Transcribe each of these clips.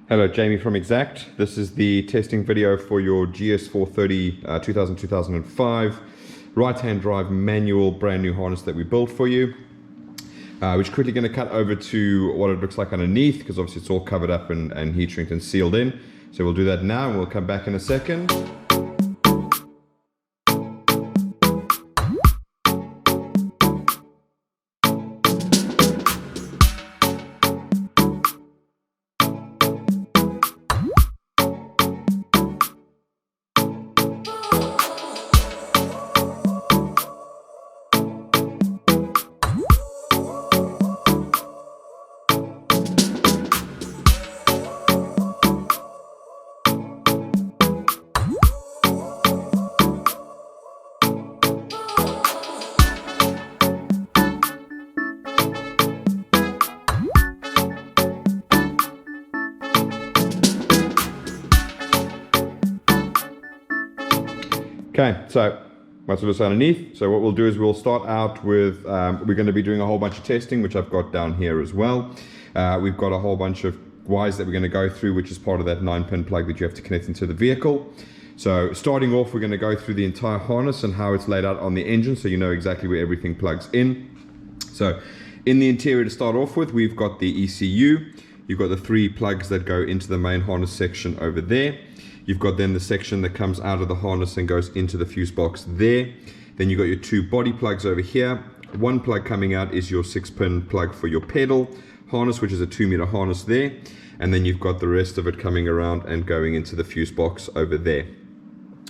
Hello, Jamie from Exact. This is the testing video for your GS430 2005 right-hand drive manual brand new harness that we built for you. We're quickly going to cut over to what it looks like underneath, because obviously it's all covered up and heat shrink and sealed in. So we'll do that now and we'll come back in a second. Okay, so that's what's underneath. So what we'll do is we'll start out with, we're going to be doing a whole bunch of testing, which I've got down here as well. We've got a whole bunch of wires that we're going to go through, which is part of that 9-pin plug that you have to connect into the vehicle. So starting off, we're going to go through the entire harness and how it's laid out on the engine, so you know exactly where everything plugs in. So in the interior to start off with, we've got the ECU. You've got the 3 plugs that go into the main harness section over there. You've got then the section that comes out of the harness and goes into the fuse box there. Then you've got your 2 body plugs over here. One plug coming out is your 6-pin plug for your pedal harness, which is a 2-meter harness there. And then you've got the rest of it coming around and going into the fuse box over there.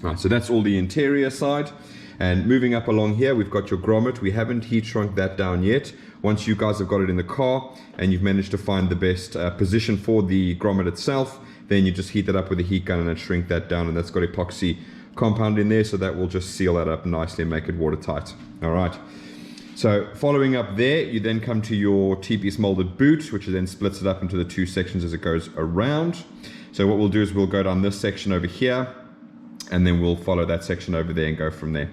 All right, so that's all the interior side. And moving up along here, we've got your grommet. We haven't heat shrunk that down yet. Once you guys have got it in the car and you've managed to find the best position for the grommet itself, then you just heat that up with a heat gun and then shrink that down, and that's got epoxy compound in there, so that will just seal that up nicely and make it watertight. All right. So following up there, you then come to your T-piece molded boot, which then splits it up into the 2 sections as it goes around. So what we'll do is we'll go down this section over here, and then we'll follow that section over there and go from there.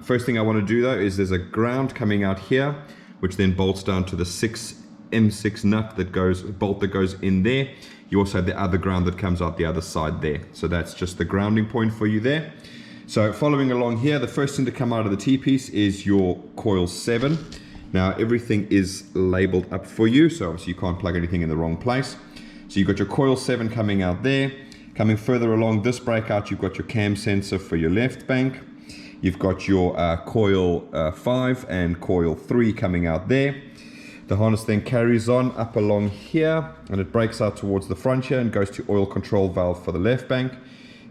First thing I want to do though is there's a ground coming out here, which then bolts down to the M6 nut bolt that goes in there. You also have the other ground that comes out the other side there. So that's just the grounding point for you there. So following along here, the first thing to come out of the T-piece is your coil 7. Now everything is labeled up for you, so obviously you can't plug anything in the wrong place. So you've got your coil 7 coming out there. Coming further along this breakout, you've got your cam sensor for your left bank. You've got your coil 5 and coil 3 coming out there. The harness then carries on up along here and it breaks out towards the front here and goes to oil control valve for the left bank.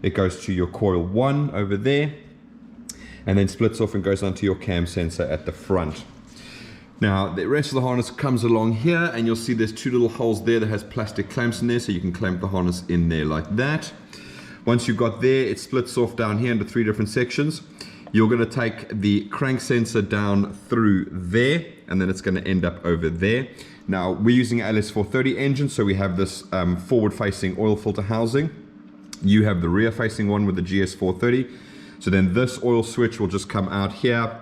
It goes to your coil 1 over there and then splits off and goes onto your cam sensor at the front. Now the rest of the harness comes along here and you'll see there's 2 little holes there that has plastic clamps in there, so you can clamp the harness in there like that. Once you've got there, it splits off down here into 3 different sections. You're going to take the crank sensor down through there, and then it's going to end up over there. Now, we're using an LS430 engine, so we have this forward-facing oil filter housing. You have the rear-facing one with the GS430. So then this oil switch will just come out here,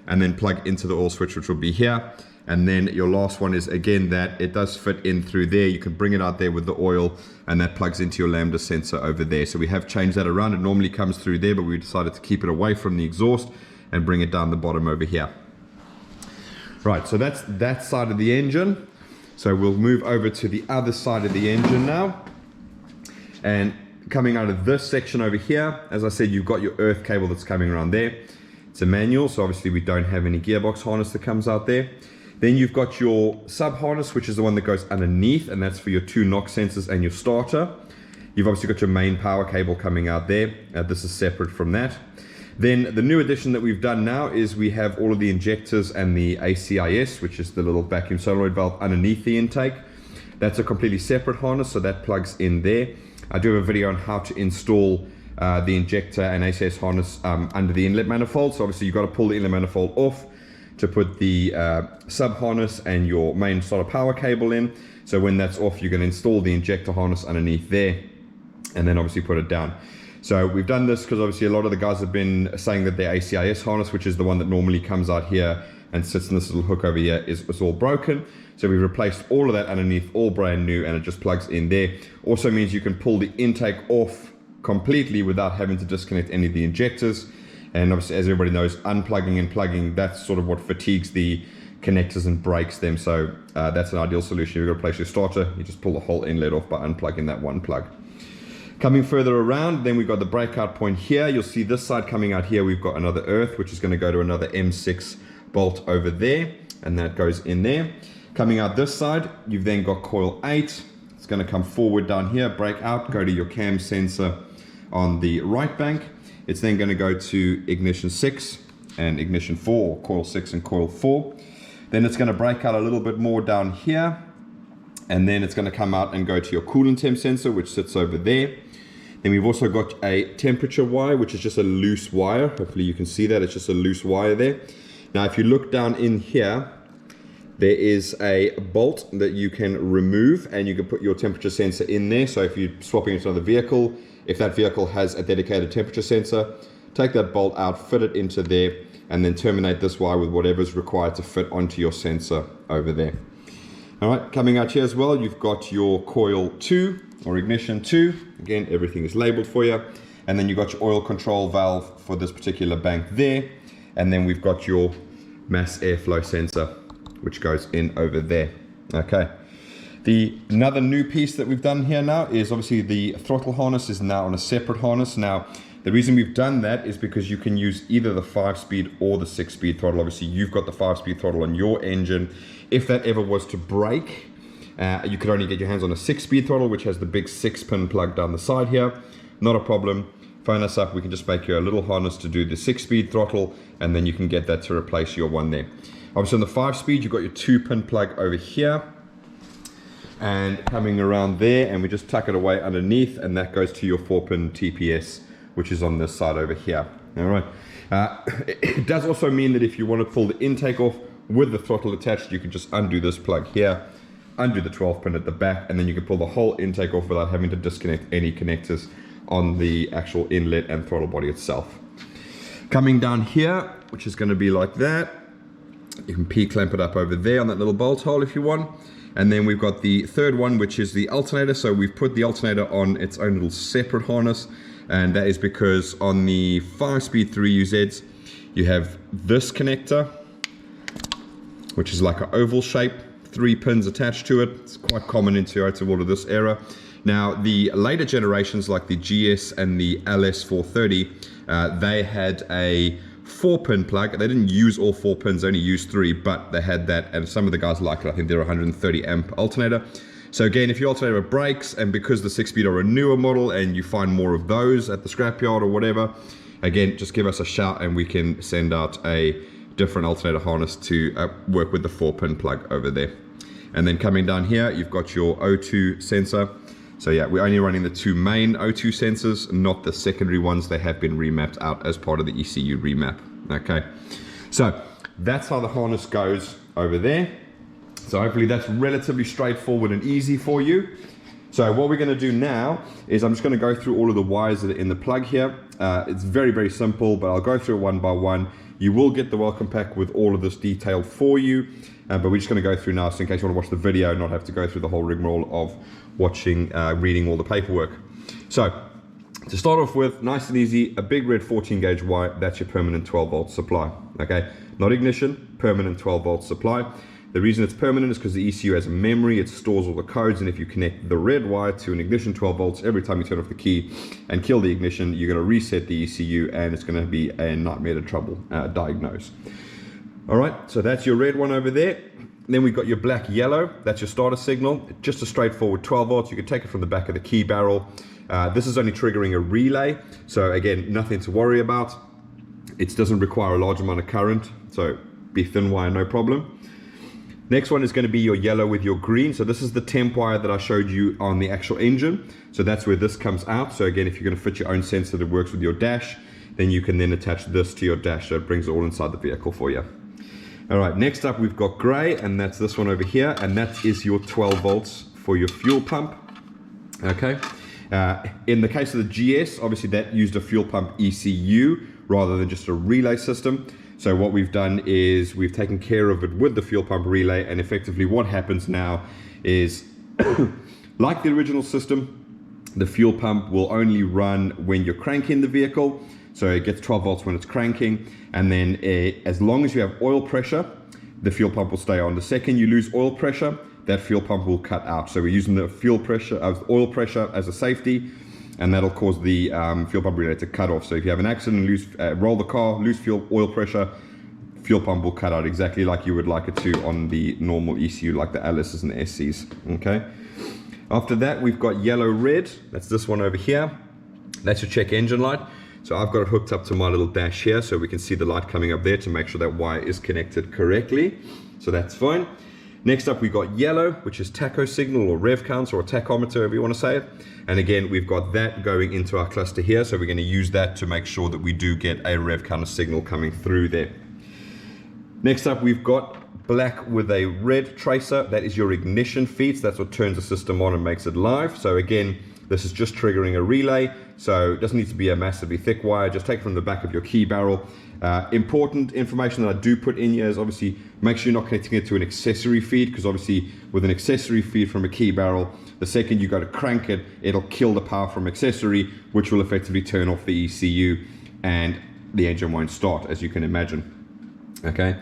and then plug into the oil switch, which will be here. And then your last one is, again, that it does fit in through there. You can bring it out there with the oil, and that plugs into your lambda sensor over there. So we have changed that around. It normally comes through there, but we decided to keep it away from the exhaust and bring it down the bottom over here. Right, so that's that side of the engine. So we'll move over to the other side of the engine now. And coming out of this section over here, as I said, you've got your earth cable that's coming around there. It's a manual, so obviously we don't have any gearbox harness that comes out there. Then you've got your sub harness, which is the one that goes underneath, and that's for your 2 knock sensors and your starter. You've obviously got your main power cable coming out there. This is separate from that. Then the new addition that we've done now is we have all of the injectors and the ACIS, which is the little vacuum solenoid valve underneath the intake. That's a completely separate harness, so that plugs in there. I do have a video on how to install the injector and ACIS harness under the inlet manifold. So obviously you've got to pull the inlet manifold off to put the sub harness and your main starter power cable in. So when that's off, you're going to install the injector harness underneath there and then obviously put it down. So we've done this because obviously a lot of the guys have been saying that the ACIS harness, which is the one that normally comes out here, and sits in this little hook over here is all broken. So we've replaced all of that underneath, all brand new, and it just plugs in there. Also means you can pull the intake off completely without having to disconnect any of the injectors. And obviously, as everybody knows, unplugging and plugging, that's sort of what fatigues the connectors and breaks them. So that's an ideal solution. You've got to replace your starter, you just pull the whole inlet off by unplugging that one plug. Coming further around, then we've got the breakout point here. You'll see this side coming out here, we've got another earth, which is going to go to another M6 bolt over there, and that goes in there. Coming out this side, you've then got coil 8. It's going to come forward down here, break out, go to your cam sensor on the right bank. It's then going to go to ignition 6 and ignition 4, or coil 6 and coil 4. Then it's going to break out a little bit more down here, and then it's going to come out and go to your coolant temp sensor, which sits over there. Then we've also got a temperature wire, which is just a loose wire. Hopefully you can see that, it's just a loose wire there. Now if you look down in here, there is a bolt that you can remove, and you can put your temperature sensor in there. So if you're swapping it to another vehicle, if that vehicle has a dedicated temperature sensor, take that bolt out, fit it into there, and then terminate this wire with whatever is required to fit onto your sensor over there. All right, coming out here as well, you've got your coil 2 or ignition 2. Again, everything is labeled for you. And then you've got your oil control valve for this particular bank there. And then we've got your mass airflow sensor, which goes in over there. Okay. Another new piece that we've done here now is obviously the throttle harness is now on a separate harness. Now, the reason we've done that is because you can use either the 5-speed or the 6-speed throttle. Obviously, you've got the 5-speed throttle on your engine. If that ever was to break, you could only get your hands on a 6-speed throttle, which has the big 6-pin plug down the side here. Not a problem. Phone us up. We can just make you a little harness to do the 6-speed throttle, and then you can get that to replace your one there. Obviously, on the 5-speed, you've got your 2-pin plug over here, and coming around there, and we just tuck it away underneath, and that goes to your 4-pin TPS, which is on this side over here. All right. It does also mean that if you want to pull the intake off with the throttle attached, you can just undo this plug here, undo the 12-pin at the back, and then you can pull the whole intake off without having to disconnect any connectors on the actual inlet and throttle body itself. Coming down here, which is going to be like that, you can P-clamp it up over there on that little bolt hole if you want. And then we've got the third one, which is the alternator. So we've put the alternator on its own little separate harness, and that is because on the 5-speed 3UZs, you have this connector, which is like an oval shape, 3 pins attached to it. It's quite common in automotive of this era. Now, the later generations like the GS and the LS430, they had a 4-pin plug. They didn't use all 4 pins, they only used 3, but they had that, and some of the guys like it. I think they're 130 amp alternator. So again, if your alternator breaks, and because the 6-speed are a newer model and you find more of those at the scrapyard or whatever, again, just give us a shout and we can send out a different alternator harness to work with the 4-pin plug over there. And then coming down here, you've got your O2 sensor. So yeah, we're only running the 2 main O2 sensors, not the secondary ones. They have been remapped out as part of the ECU remap. Okay, so that's how the harness goes over there. So hopefully that's relatively straightforward and easy for you. So what we're going to do now is I'm just going to go through all of the wires that are in the plug here. It's very, very simple, but I'll go through it one by one. You will get the welcome pack with all of this detail for you, but we're just going to go through now, so in case you want to watch the video and not have to go through the whole rigmarole of watching, reading all the paperwork. So to start off with, nice and easy, a big red 14 gauge wire, that's your permanent 12 volt supply. Okay, not ignition, permanent 12 volt supply. The reason it's permanent is because the ECU has a memory, it stores all the codes, and if you connect the red wire to an ignition 12 volts, every time you turn off the key and kill the ignition, you're going to reset the ECU, and it's going to be a nightmare to trouble diagnose. All right, so that's your red one over there. Then we've got your black yellow, that's your starter signal, just a straightforward 12 volts. You can take it from the back of the key barrel. This is only triggering a relay, so again, nothing to worry about. It doesn't require a large amount of current, so be thin wire, no problem. Next one is going to be your yellow with your green. So this is the temp wire that I showed you on the actual engine. So that's where this comes out. So again, if you're going to fit your own sensor that works with your dash, then you can then attach this to your dash. So it brings it all inside the vehicle for you. All right, next up we've got gray, and that's this one over here. And that is your 12 volts for your fuel pump. Okay. In the case of the GS, obviously that used a fuel pump ECU rather than just a relay system. So what we've done is we've taken care of it with the fuel pump relay, and effectively what happens now is like the original system, the fuel pump will only run when you're cranking the vehicle. So it gets 12 volts when it's cranking, and then as long as you have oil pressure, the fuel pump will stay on. The second you lose oil pressure, that fuel pump will cut out. So we're using the oil pressure as a safety, and that'll cause the fuel pump relay to cut off. So if you have an accident, roll the car, lose oil pressure, fuel pump will cut out exactly like you would like it to on the normal ECU, like the Alice's and the SC's. Okay. After that, we've got yellow red. That's this one over here. That's your check engine light. So I've got it hooked up to my little dash here, so we can see the light coming up there to make sure that wire is connected correctly. So that's fine. Next up, we've got yellow, which is tacho signal or rev counts or a tachometer, however you want to say it. And again, we've got that going into our cluster here, so we're going to use that to make sure that we do get a rev counter signal coming through there. Next up, we've got black with a red tracer. That is your ignition feed. So that's what turns the system on and makes it live. So again, this is just triggering a relay, so it doesn't need to be a massively thick wire. Just take it from the back of your key barrel. Important information that I do put in here is obviously make sure you're not connecting it to an accessory feed, because obviously with an accessory feed from a key barrel, the second you go to crank it, it'll kill the power from accessory, which will effectively turn off the ECU and the engine won't start, as you can imagine. Okay.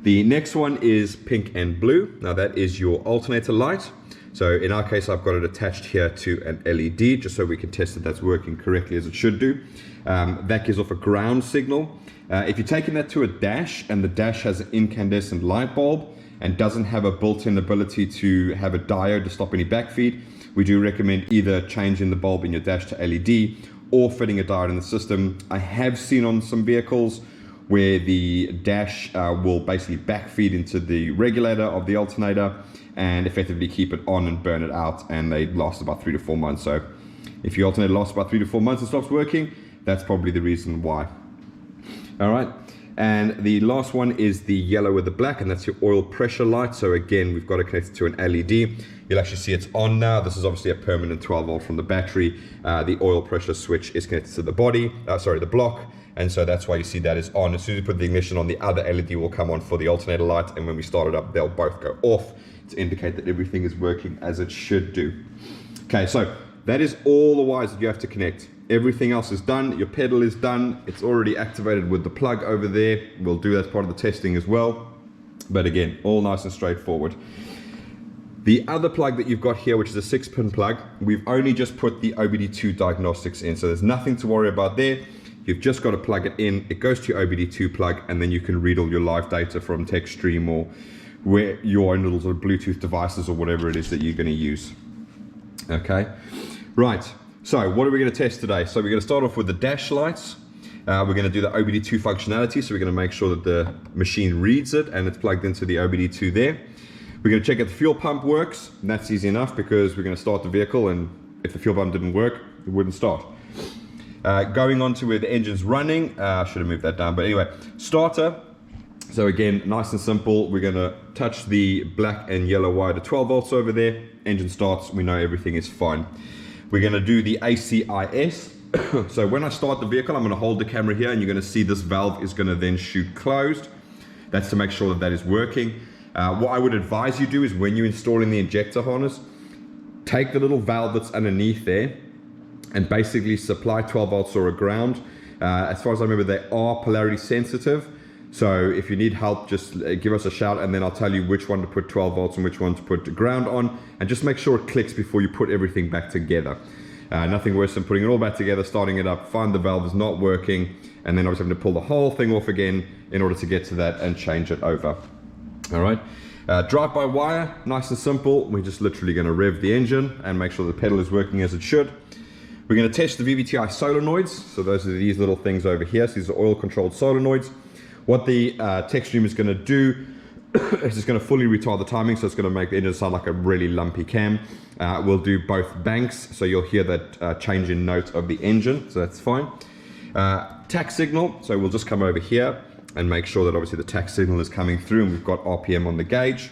The next one is pink and blue. Now that is your alternator light. So in our case, I've got it attached here to an LED, just so we can test that that's working correctly as it should do. That gives off a ground signal. If you're taking that to a dash and the dash has an incandescent light bulb and doesn't have a built-in ability to have a diode to stop any backfeed, we do recommend either changing the bulb in your dash to LED or fitting a diode in the system. I have seen on some vehicles where the dash will basically backfeed into the regulator of the alternator and effectively keep it on and burn it out, and they last about 3 to 4 months. So if your alternator lasts about 3 to 4 months and stops working, that's probably the reason why. All right, and the last one is the yellow with the black, and that's your oil pressure light. So again, we've got it connected to an LED. You'll actually see it's on now. This is obviously a permanent 12 volt from the battery. The oil pressure switch is connected to the the block, and so that's why you see that is on. As soon as you put the ignition on, the other LED will come on for the alternator light, and when we start it up, they'll both go off to indicate that everything is working as it should do. Okay, so that is all the wires that you have to connect. Everything else is done. Your pedal is done. It's already activated with the plug over there. We'll do that as part of the testing as well. But again, all nice and straightforward. The other plug that you've got here, which is a 6-pin plug, we've only just put the OBD2 diagnostics in, so there's nothing to worry about there. You've just got to plug it in. It goes to your OBD2 plug, and then you can read all your live data from TechStream or where your own little sort of Bluetooth devices or whatever it is that you're going to use. Okay, right. So what are we going to test today? So we're going to start off with the dash lights. We're going to do the OBD2 functionality. So we're going to make sure that the machine reads it and it's plugged into the OBD2 there. We're going to check if the fuel pump works. And that's easy enough because we're going to start the vehicle, and if the fuel pump didn't work, it wouldn't start. Going on to where the engine's running. I should have moved that down, but anyway, starter. So again, nice and simple. We're going to touch the black and yellow wire to 12 volts over there. Engine starts. We know everything is fine. We're going to do the ACIS. So when I start the vehicle, I'm going to hold the camera here, and you're going to see this valve is going to then shoot closed. That's to make sure that that is working. What I would advise you do is when you're installing the injector harness, take the little valve that's underneath there and basically supply 12 volts or a ground. As far as I remember, they are polarity sensitive. So if you need help, just give us a shout, and then I'll tell you which one to put 12 volts and which one to put the ground on, and just make sure it clicks before you put everything back together. Nothing worse than putting it all back together, starting it up, find the valve is not working, and then obviously having to pull the whole thing off again in order to get to that and change it over. All right, drive-by wire, nice and simple. We're just literally going to rev the engine and make sure the pedal is working as it should. We're going to test the VVT-i solenoids. So those are these little things over here. So these are oil-controlled solenoids. What the TechStream is going to do is it's going to fully retard the timing, so it's going to make the engine sound like a really lumpy cam. We'll do both banks, so you'll hear that change in note of the engine, so that's fine. Tach signal, so we'll just come over here and make sure that obviously the tach signal is coming through and we've got RPM on the gauge.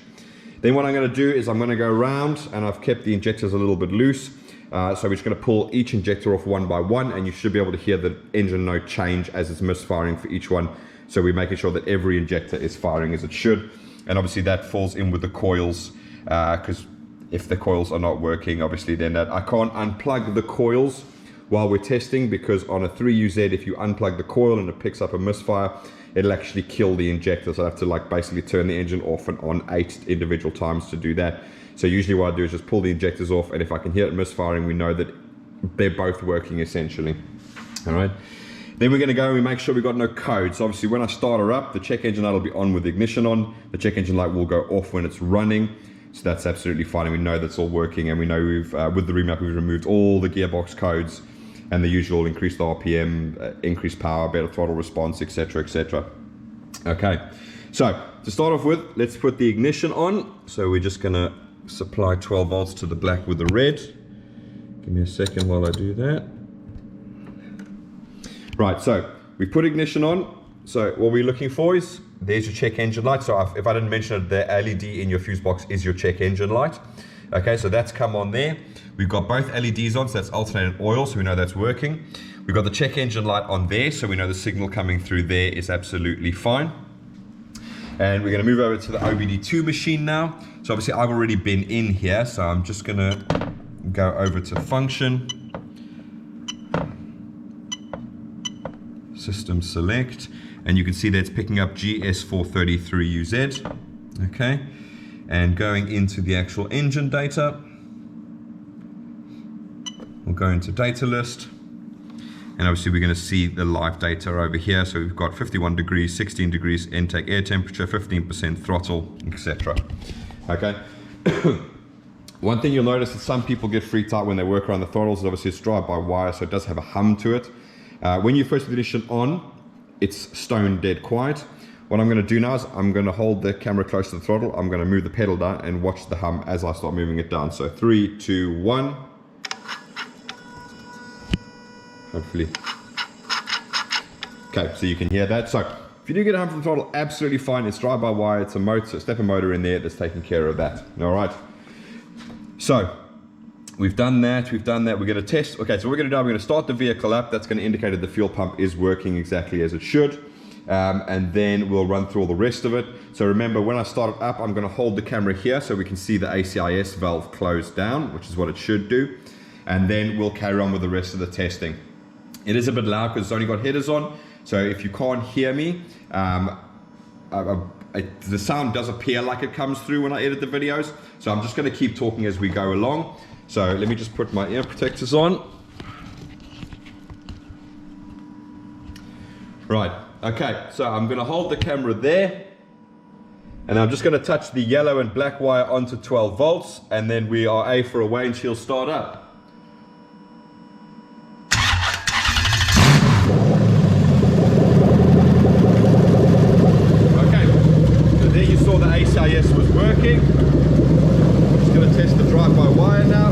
Then what I'm going to do is I'm going to go around, and I've kept the injectors a little bit loose. So we're just going to pull each injector off one by one, and you should be able to hear the engine note change as it's misfiring for each one. So we're making sure that every injector is firing as it should. And obviously that falls in with the coils, because if the coils are not working, obviously then I can't unplug the coils while we're testing, because on a 3UZ, if you unplug the coil and it picks up a misfire, it'll actually kill the injector. So I have to like basically turn the engine off and on 8 individual times to do that. So usually what I do is just pull the injectors off, and if I can hear it misfiring, we know that they're both working essentially. All right. Then we're going to go and we make sure we've got no code. So obviously when I start her up, the check engine light will be on with the ignition on. The check engine light will go off when it's running. So that's absolutely fine, and we know that's all working, and we know we've, with the remap, we've removed all the gearbox codes and the usual increased RPM, increased power, better throttle response, etc, etc. Okay, so to start off with, let's put the ignition on. So we're just going to supply 12 volts to the black with the red. Give me a second while I do that. Right, so we put ignition on. So what we're looking for is, there's your check engine light. So if I didn't mention it, the LED in your fuse box is your check engine light. Okay, so that's come on there. We've got both LEDs on, so that's alternating oil, so we know that's working. We've got the check engine light on there, so we know the signal coming through there is absolutely fine. And we're going to move over to the OBD2 machine now. So obviously I've already been in here, so I'm just going to go over to function, system select, and you can see that it's picking up GS430 3UZ. Okay, and going into the actual engine data, we'll go into data list, and obviously we're going to see the live data over here. So we've got 51 degrees, 16 degrees intake air temperature, 15% throttle, etc. Okay. One thing you'll notice that some people get freaked out when they work around the throttles is obviously it's drive-by-wire, so it does have a hum to it. When you first put the ignition on, it's stone dead quiet. What I'm going to do now is I'm going to hold the camera close to the throttle. I'm going to move the pedal down and watch the hum as I start moving it down. So 3, 2, 1. Hopefully. Okay, so you can hear that. So if you do get a hum from the throttle, absolutely fine. It's drive-by-wire. It's a motor, stepper motor in there that's taking care of that. All right. So we've done that, we're going to test. Okay, so what we're going to do, we're going to start the vehicle up. That's going to indicate that the fuel pump is working exactly as it should. And then we'll run through all the rest of it. So remember, when I start it up, I'm going to hold the camera here so we can see the ACIS valve close down, which is what it should do. And then we'll carry on with the rest of the testing. It is a bit loud because it's only got headers on. So if you can't hear me, the sound does appear like it comes through when I edit the videos. So I'm just going to keep talking as we go along. So let me just put my ear protectors on. Right, okay, so I'm going to hold the camera there, and I'm just going to touch the yellow and black wire onto 12 volts, and then we are A for away and she'll start up. Okay, so there you saw the ACIS was working. Just going to test the drive-by-wire now.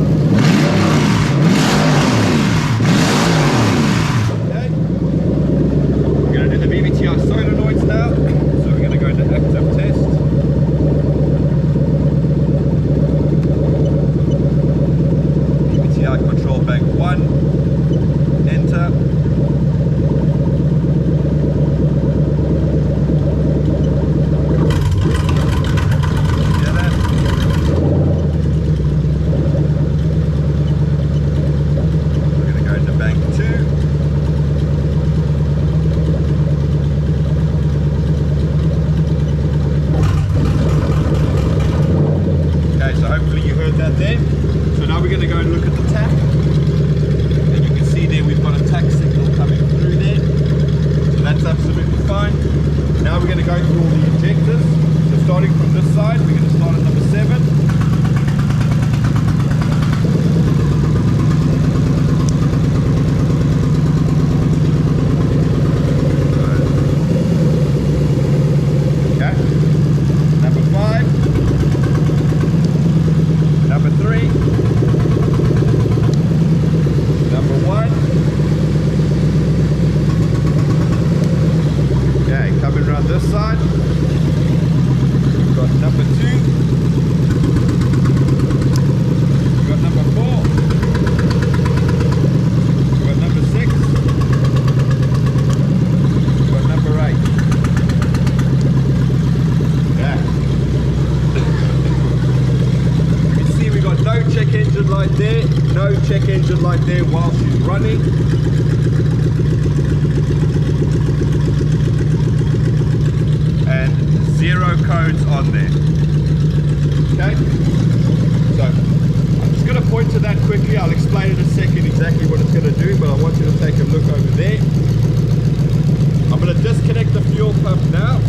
Okay. We're going to do the VVT-i solenoids now. So we're going to go into active test. VVT-i control bank 1. Enter. This side, we've got number 2, no check engine light there while she's running. And 0 codes on there. Okay? So, I'm just going to point to that quickly. I'll explain in a second exactly what it's going to do, but I want you to take a look over there. I'm going to disconnect the fuel pump now.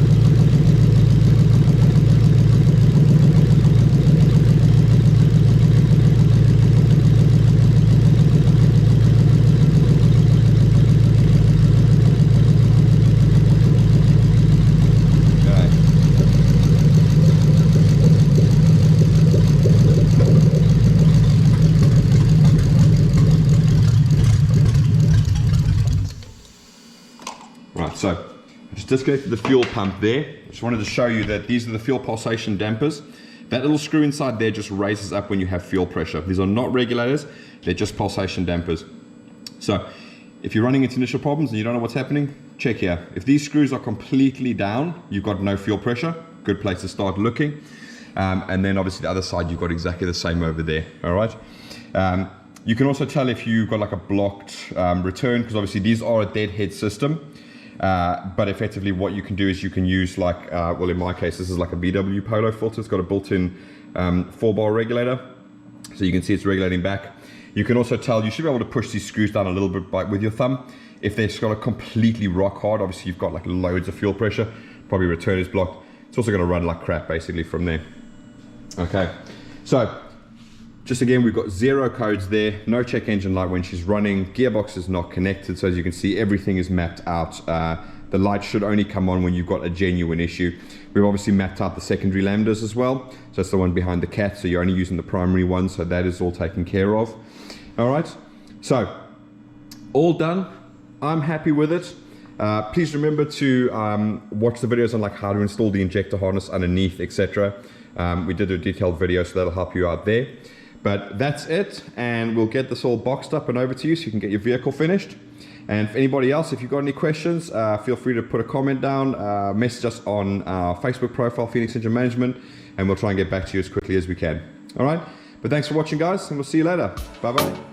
Right, so I just disconnected the fuel pump there. Just wanted to show you that these are the fuel pulsation dampers. That little screw inside there just raises up when you have fuel pressure. These are not regulators, they're just pulsation dampers. So if you're running into initial problems and you don't know what's happening, check here. If these screws are completely down, you've got no fuel pressure. Good place to start looking. And then obviously the other side, you've got exactly the same over there, all right? You can also tell if you've got like a blocked return, because obviously these are a deadhead system. But effectively what you can do is you can use like, well in my case this is like a BW Polo filter. It's got a built-in 4-bar regulator, so you can see it's regulating back. You can also tell, you should be able to push these screws down a little bit with your thumb. If they've got a completely rock hard, obviously you've got like loads of fuel pressure, probably return is blocked. It's also going to run like crap basically from there. Okay, so just again, we've got 0 codes there, no check engine light when she's running, gearbox is not connected, so as you can see everything is mapped out. The light should only come on when you've got a genuine issue. We've obviously mapped out the secondary lambdas as well, so that's the one behind the cat, so you're only using the primary one, so that is all taken care of. Alright, so all done, I'm happy with it. Please remember to watch the videos on like how to install the injector harness underneath, etc. We did a detailed video, so that'll help you out there. But that's it, and we'll get this all boxed up and over to you so you can get your vehicle finished. And for anybody else, if you've got any questions, feel free to put a comment down, message us on our Facebook profile, Phoenix Engine Management, and we'll try and get back to you as quickly as we can. All right, but thanks for watching guys, and we'll see you later. Bye bye.